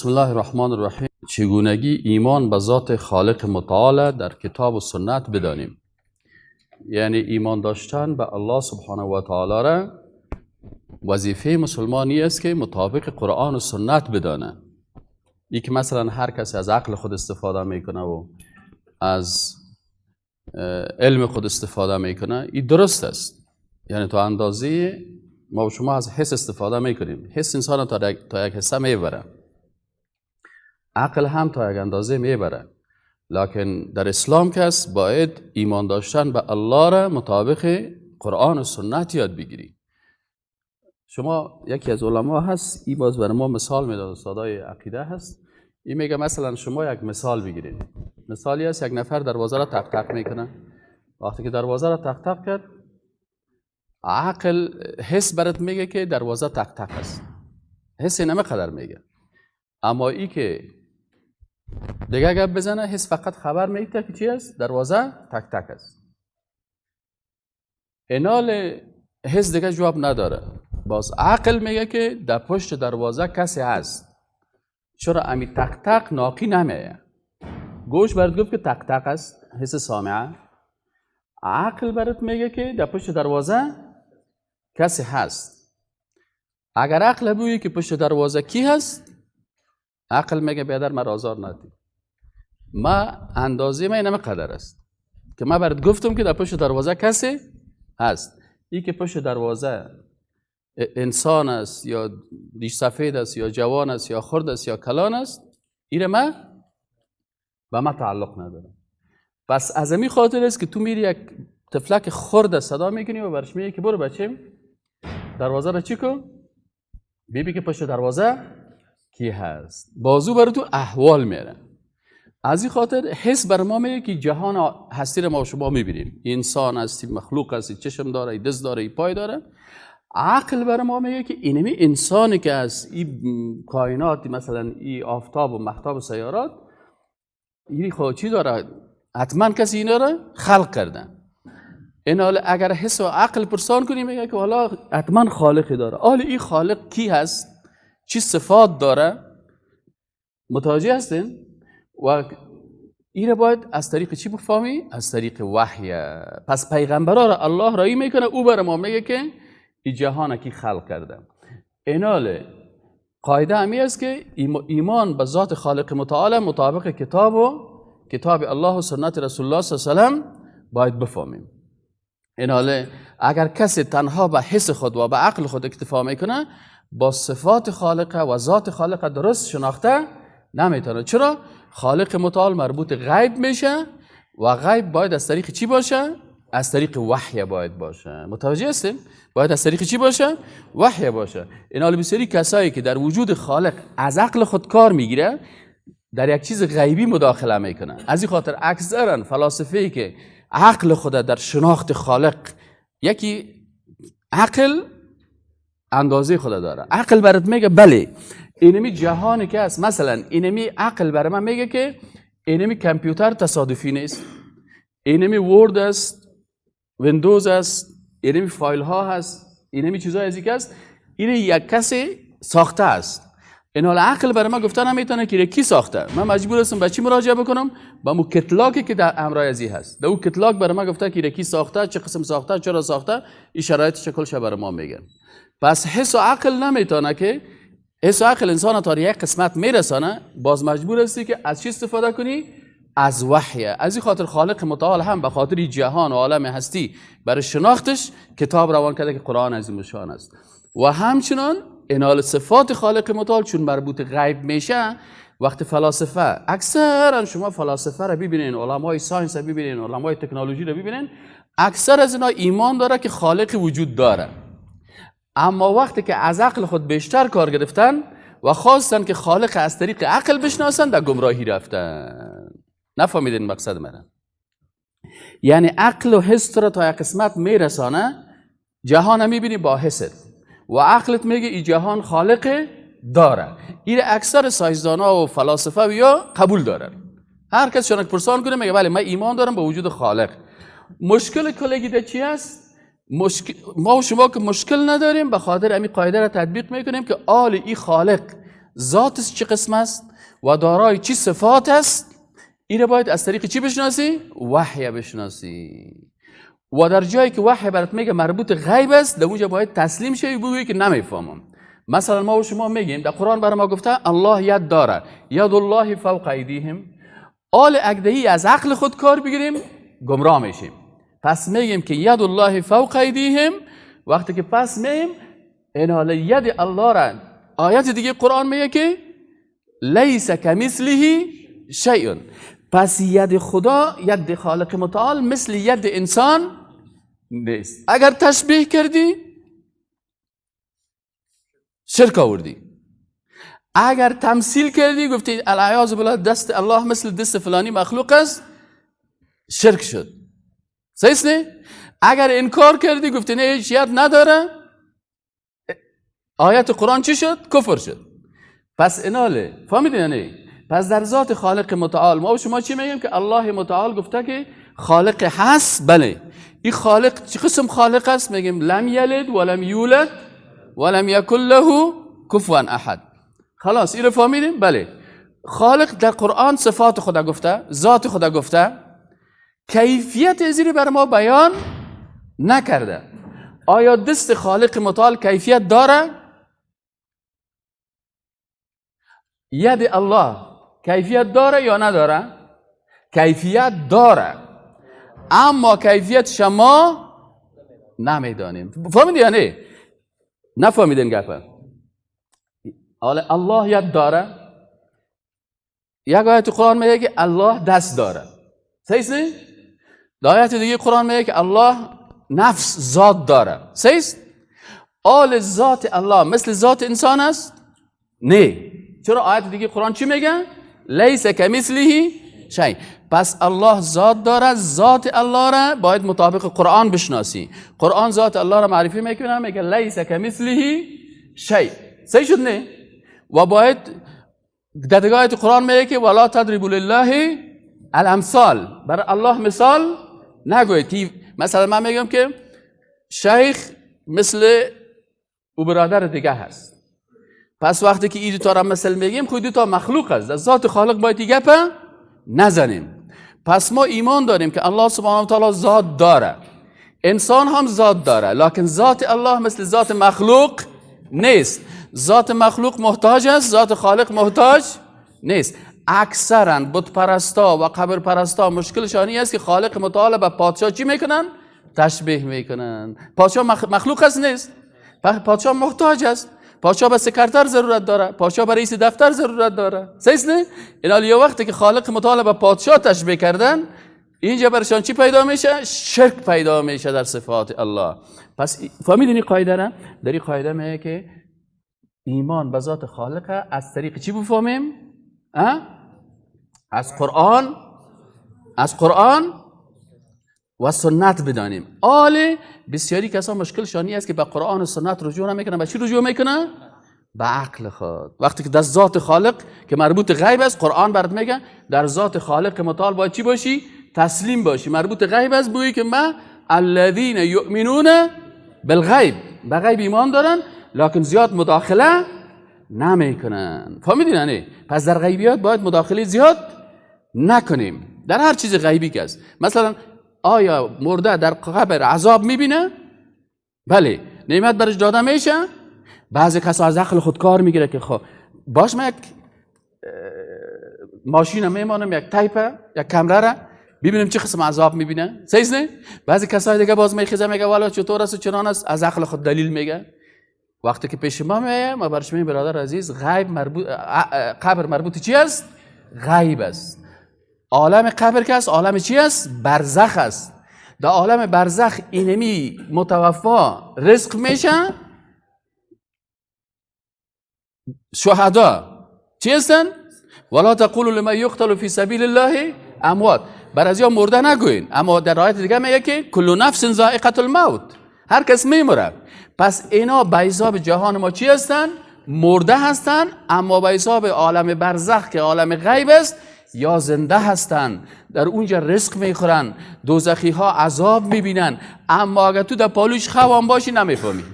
بسم الله الرحمن الرحیم. چگونگی ایمان به ذات خالق متعال در کتاب و سنت بدانیم. یعنی ایمان داشتن به الله سبحانه و تعالی را وظیفه مسلمانی است که مطابق قرآن و سنت بدانه. این که مثلا هر کسی از عقل خود استفاده میکنه و از علم خود استفاده میکنه، این درست است. یعنی تا اندازه ما و شما از حس استفاده میکنیم. حس انسان تا یک حصه میبره، عقل هم تا یک اندازه میبره. لکن در اسلام کس باید ایمان داشتن به الله را مطابق قرآن و سنت یاد بگیری. شما یکی از علما هست، این باز برای ما مثال میداد، استادای عقیده هست. این میگه مثلا شما یک مثال بگیرید. مثالی هست یک نفر دروازه را تق تق میکنه. وقتی که دروازه را تق تق کرد، عقل حس برات میگه که دروازه تق تق است. حس نمی قدر میگه. اما ای که دیگه گپ بزنه، حس فقط خبر میده که چی است؟ دروازه تک تک است. اینال حس دیگه جواب نداره. باز عقل میگه که در پشت دروازه کسی هست. چرا امی تک تک ناقی نمیه؟ گوش برات گفت که تک تک است، حس سامعه. عقل برات میگه که در پشت دروازه کسی هست. اگر عقل بگه که پشت دروازه کی هست، عقل میگه بیادر من آزار ندی. ما اندازه من اینم قدر است که من برات گفتم که در پشت دروازه کسی هست. این که پشت دروازه انسان است یا ریش سفید است یا جوان است یا خرد است یا کلان است، این ما به ما تعلق نداره. پس از همین خاطر است که تو میری یک طفلک خرد صدا میکنی و برش میگی که برو بچم دروازه را چی کن، بیبی که پشت دروازه کی هست. بازو بر تو احوال میره. از این خاطر حس بر ما میگه که جهان هستی رو ما شما میبینیم. انسان هستی، مخلوق هستی، چشم داره، دست داره، پای داره. عقل بر ما میگه که اینمی انسانی که از این کائنات، مثلا این آفتاب و مهتاب و سیارات، این خود چی داره؟ حتما کسی اینا رو خلق کرده. این حال اگر حس و عقل پرسان کنیم میگه که حالا حتما خالقی داره. حالا این خالق کی هست؟ چی صفات داره؟ متوجه هستین؟ و این را باید از طریق چی بفهمی؟ از طریق وحی. پس پیغمبران را الله رایی میکنه، او بر ما میگه که این جهان کی خلق کرده. اینال قاعده همی است که ایمان به ذات خالق متعال مطابق کتاب الله و سنت رسول الله صلی الله علیه و سلم باید بفهمیم. اینال اگر کسی تنها به حس خود و به عقل خود اکتفا میکنه، با صفات خالق و ذات خالق درست شناخته نمیتونه. چرا؟ خالق متعال مربوط غیب میشه و غیب باید از طریق چی باشه؟ از طریق وحی باید باشه. متوجه هستیم؟ باید از طریق چی باشه؟ وحی باشه. این حال بسیاری کسایی که در وجود خالق از عقل خود کار میگیره، در یک چیز غیبی مداخله میکنه. از این خاطر اکثرا فلاسفه‌ای که عقل خود در شناخت خالق، یکی عقل اندازه خود داره. عقل برات میگه بله اینمی جهانی که هست، مثلا اینمی عقل برای من میگه که اینمی کامپیوتر تصادفی نیست، اینمی ورد است، ویندوز است، اینمی فایل ها هست، اینمی چیزای از این که هست، این یک کسی ساخته است. این حال عقل برای من گفته نمیتونه که کی ساخته. من مجبور هستم به چی مراجعه بکنم؟ به مو کتلاگی که در امرای ازی هست. در اون کتلاگ برای من گفته که کی ساخته، چه قسم ساخته، چرا ساخته، این شرایط شکلش برای ما میگن. پس حس و عقل نمیتونه که حس و عقل انسان تا یک قسمت میرسانه. باز مجبور هستی که از چی استفاده کنی؟ از وحی. از این خاطر خالق متعال هم به خاطر جهان و عالم هستی برای شناختش کتاب روان کرده که قرآن عظیم الشان است. و همچنان اینال صفات خالق متعال چون مربوط غیب میشه، وقت فلاسفه، اکثرا شما فلاسفه رو ببینین، علمای ساینس رو ببینین، علمای تکنولوژی رو ببینین، اکثر از اینا ایمان داره که خالق وجود داره. اما وقتی که از عقل خود بیشتر کار گرفتن و خواستن که خالق از طریق عقل بشناسن، در گمراهی رفتن. نفهمیدین مقصد من؟ یعنی عقل و حس را تا یک قسمت میرسانه، جهان میبینی با حست و عقلت میگه این جهان خالق داره. این اکثر ساینسدانا و فلاسفه یا قبول دارن. هر کس شونک پرسان کنه میگه بله من ایمان دارم به وجود خالق. مشکل کلگی ده چی است؟ ما و شما که مشکل نداریم، به خاطر همین قاعده را تطبیق میکنیم که آل ای خالق ذاتش چه قسم است و دارای چی صفات است، این باید از طریق چی بشناسی؟ وحی بشناسی. و در جایی که وحی برات میگه مربوط غیب است، در اونجا باید تسلیم شوی، بگویی که نمیفهمم. مثلا ما و شما میگیم در قرآن برای ما گفته الله ید داره، ید الله فوق ایدیهم. آل اگدهی از عقل خود کار بگیریم گمراه میشیم. پس میگیم که ید الله فوق ایدیهم. وقتی که پس میگیم این حال ید الله را، آیت دیگه قرآن میگه که لیس کمثله شیء. پس ید خدا، ید خالق متعال مثل ید انسان نیست. اگر تشبیه کردی شرک آوردی. اگر تمثیل کردی گفتی العیاذ بالله دست الله مثل دست فلانی مخلوق است، شرک شد. صحیح نه؟ اگر انکار کردی گفتی نه هیچ ید نداره، آیت قرآن چی شد؟ کفر شد. پس ایناله فهمیدین یا نه؟ پس در ذات خالق متعال ما و شما چی میگیم که الله متعال گفته که خالق هست. بله، این خالق چه قسم خالق است؟ میگیم لم یلد ولم یولد ولم یکن له کفوا احد. خلاص این رو فهمیدیم؟ بله، خالق در قرآن صفات خدا گفته، ذات خدا گفته، کیفیت زیر بر ما بیان نکرده. آیا دست خالق متعال کیفیت داره؟ ید الله کیفیت داره یا نداره؟ کیفیت داره، اما کیفیت شما نمیدانیم. فهمیدی یا نه؟ نفهمیدین گپه؟ الله ید داره. یک آیت قرآن میگه که الله دست داره. صحیح نه؟ در آیت دیگه قرآن میگه که الله نفس ذات داره. صحیح؟ آل ذات الله مثل ذات انسان است؟ نه. چرا آیت دیگه قرآن چی میگه؟ لیس کمثله شیء. پس الله ذات داره، ذات الله را باید مطابق قرآن بشناسی. قرآن ذات الله را معرفی میکنه، میگه لیس کمثله شیء. صحیح شد نه؟ و باید در دیگه آیت قرآن میگه که ولا تضربوا لله الامثال. برای الله مثال نگوید که مثلا من میگم که شیخ مثل او برادر دیگه هست. پس وقتی که این دو تا را مثل میگیم خود دو تا مخلوق است، در ذات خالق باید دیگه نزنیم. پس ما ایمان داریم که الله سبحانه و تعالی ذات داره، انسان هم ذات داره، لکن ذات الله مثل ذات مخلوق نیست. ذات مخلوق محتاج است، ذات خالق محتاج نیست. اکثرا بت پرستا و قبر پرستا مشکلشانی است که خالق متعال به پادشاه چی میکنن؟ تشبیه میکنن. پادشاه مخلوق است نیست، پادشاه محتاج است. پادشاه به سکرتر ضرورت داره، پادشاه به رئیس دفتر ضرورت داره. صحیح نه؟ این یه وقتی که خالق متعال به پادشاه تشبیه کردن، اینجا برشان چی پیدا میشه؟ شرک پیدا میشه در صفات الله. پس فهمیدین این قاعده را؟ در این قاعده میگه که ایمان به ذات خالق از طریق چی بفهمیم؟ از قرآن و سنت بدانیم. بسیاری کسا مشکل شانی است که به قرآن و سنت رجوع نمیکنن. به چی رجوع میکنن؟ به عقل خود. وقتی که در ذات خالق که مربوط غیب است، قرآن برات میگه در ذات خالق متعال باید چی باشی؟ تسلیم باشی. مربوط غیب است بگویی که ما الذین یؤمنون بالغیب، به غیب ایمان دارن لکن زیاد مداخله نمیکنن. فهمیدین نه؟ پس در غیبیات باید مداخله زیاد نکنیم. در هر چیز غیبی که است، مثلا آیا مرده در قبر عذاب میبینه؟ بله. نعمت برش داده میشه؟ بعضی کسا از عقل خود کار میگیره که خب باش من یک ماشین میمانم، یک تایپه، یک کمره را ببینیم چه قسم عذاب میبینه. صحیح نه؟ بعضی کسای دیگه باز میخیزه میگه والا چطور است و چنان است، از عقل خود دلیل میگه. وقتی که پیش ما میاد ما برش میگیم برادر عزیز، غیب مربوط قبر مربوط چی است؟ غیب است. عالم قبر که است عالم چی است؟ برزخ است. در عالم برزخ اینمی متوفا رزق میشه. شهدا چی هستن؟ ولا تقولوا لمن یقتل فی سبیل الله اموات. بر ازیا مرده نگوین، اما در آیت دیگه میگه که کل نفس ذائقه الموت، هر کس میمره. پس اینا به حساب جهان ما چی هستن؟ مرده هستن، اما به حساب عالم برزخ که عالم غیب است یا زنده هستن. در اونجا رزق میخورن، دوزخی ها عذاب میبینن. اما اگر تو در پالوش خوام باشی نمیفهمی.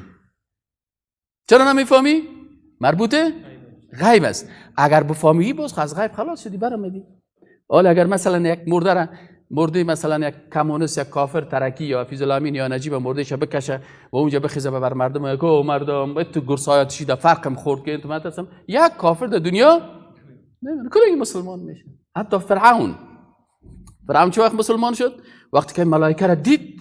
چرا نمیفهمی؟ مربوطه غیب است. اگر بفهمی باز از غیب خلاص شدی برآمدی. حالا اگر مثلا یک مرده مثلا یک کمونیست یک کافر ترکی یا حفیظ الامین یا نجیب مردهش بکشه و اونجا بخیزه بر مردم که او مردم تو گرسایت شیده فرقم خورد که انتم هستم، یک کافر در دنیا کلی مسلمان میشه. حتی فرعون چه وقت مسلمان شد؟ وقتی که ملائکه را دید،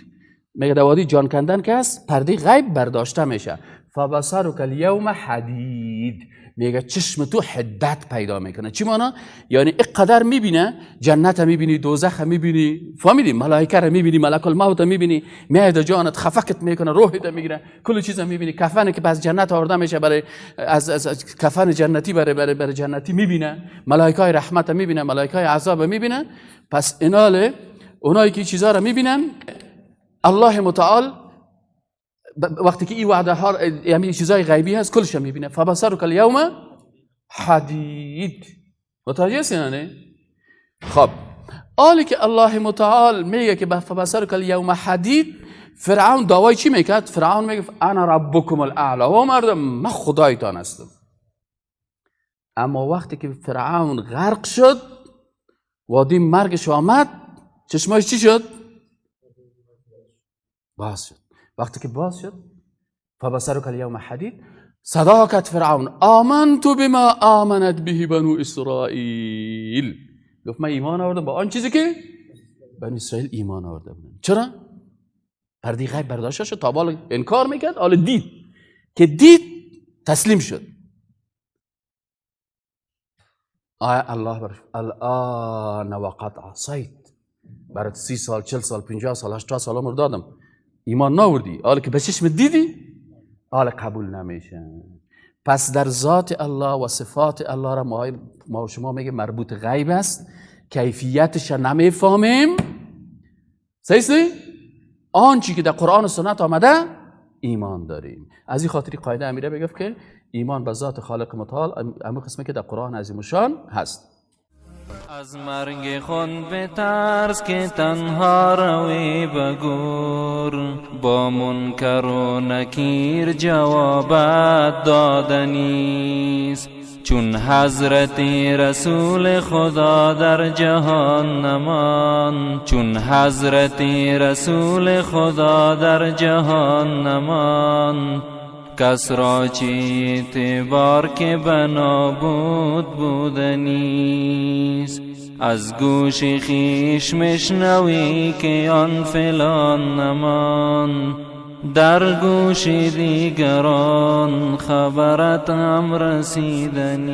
میگه در وادی جان کندن که است پرده غیب برداشته میشه. فبصرک الیوم حدید، میگه چشم تو حدت پیدا میکنه. چی معنی؟ یعنی اینقدر میبینه، جنت میبینی، دوزخ میبینی، فهمیدی؟ ملائکه رو میبینی، ملک الموت میبینی، میاد جانت خفقت میکنه، روحت میگیره، کل چیزا میبینی. کفن که از جنت آورده میشه برای از کفن جنتی برای جنتی میبینه، ملائکه رحمت میبینه، ملائکه عذاب میبینه. پس ایناله اونایی که چیزا رو میبینن، الله متعال وقتی که این وعده ها یعنی چیزای غیبی هست کلش میبینه. فبصرک الیوم حدید. متوجه هستی نه؟ خب حالی که الله متعال میگه که فبصرک الیوم حدید، فرعون دعوای چی میکرد؟ فرعون میگه انا ربکم الاعلی، و مردم من خدایتان هستم. اما وقتی که فرعون غرق شد، وادی مرگش آمد، چشماش چی شد؟ باز شد. وقتی که باز شد فبصرک الیوم حدید، صدا کرد فرعون آمنت بما آمنت به بنو اسرائیل، گفت من ایمان آوردم با آن چیزی که بنو اسرائیل ایمان آورده بودن. چرا؟ پرده غیب برداشته شد. تا بالا انکار میکرد، حالا دید که دید تسلیم شد. الله برش الان وقد عصیت، برات 30 سال 40 سال 50 سال 80 سال عمر دادم، ایمان ناوردی، حالا که به چشم دیدی حالا قبول نمیشه. پس در ذات الله و صفات الله را ما و شما میگه مربوط غیب است، کیفیتش نمیفهمیم. صحیح؟ آنچه که در قرآن و سنت آمده ایمان داریم. از این خاطری قاعده امیره بگفت که ایمان به ذات خالق متعال همون قسمی که در قرآن عظیم الشان هست. از مرگ خود بترس که تنها روی بگور، با منکر و نکیر جوابت دادنیست. چون حضرت رسول خدا در جهان نمان، چون حضرت رسول خدا در جهان نمان، کس را چی اعتبار که بنابود بودنیست. از گوش خیش مشنوی که آن فلان نمان، در گوش دیگران خبرت هم رسیدنیست.